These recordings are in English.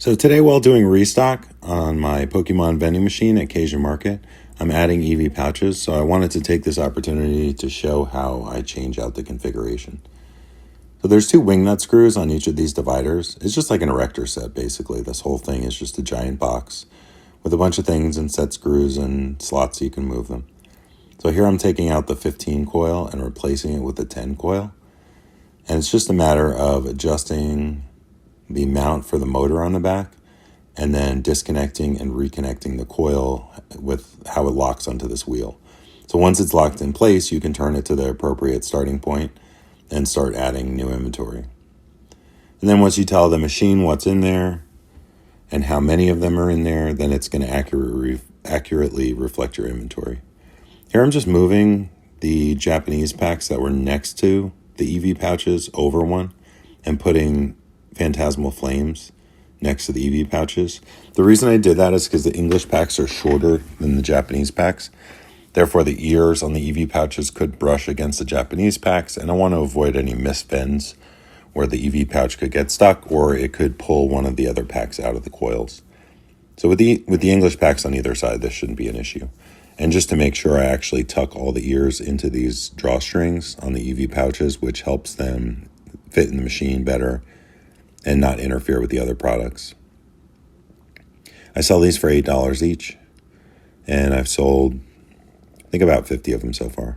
So today, while doing restock on my Pokemon vending machine at Cajun Market, I'm adding Eevee Pouches, so I wanted to take this opportunity to show how I change out the configuration. So there's two wingnut screws on each of these dividers. It's just like an erector set, basically. This whole thing is just a giant box with a bunch of things and set screws and slots so you can move them. So here I'm taking out the 15 coil and replacing it with the 10 coil. And it's just a matter of adjusting the mount for the motor on the back and then disconnecting and reconnecting the coil with how it locks onto this wheel. So once it's locked in place, you can turn it to the appropriate starting point and start adding new inventory. And then once you tell the machine what's in there and how many of them are in there, then it's going to accurately reflect your inventory. Here I'm just moving the Japanese packs that were next to the Eevee Pouches over one and putting Phantasmal Flames next to the Eevee Pouches. The reason I did that is because the English packs are shorter than the Japanese packs. Therefore, the ears on the Eevee Pouches could brush against the Japanese packs, and I want to avoid any misbends where the Eevee pouch could get stuck or it could pull one of the other packs out of the coils. So with the English packs on either side, this shouldn't be an issue. And just to make sure, I actually tuck all the ears into these drawstrings on the Eevee Pouches, which helps them fit in the machine better and not interfere with the other products. I sell these for $8 each, and I've sold, I think, about 50 of them so far.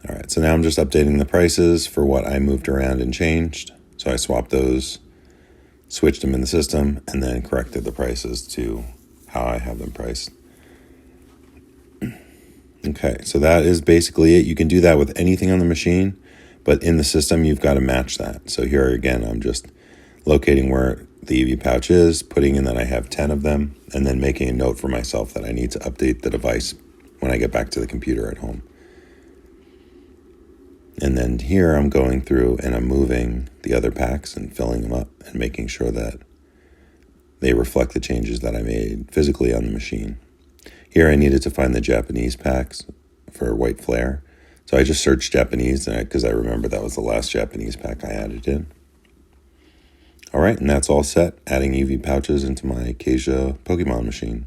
All right, so now I'm just updating the prices for what I moved around and changed. So I swapped those, switched them in the system, and then corrected the prices to how I have them priced. Okay, so that is basically it. You can do that with anything on the machine, but in the system, you've got to match that. So here again, I'm just locating where the Eevee Pouch is, putting in that I have 10 of them, and then making a note for myself that I need to update the device when I get back to the computer at home. And then here I'm going through and I'm moving the other packs and filling them up and making sure that they reflect the changes that I made physically on the machine. Here I needed to find the Japanese packs for White Flare. So I just searched Japanese because I remember that was the last Japanese pack I added in. All right, and that's all set, adding Eevee Pouches into my Acacia Pokemon machine.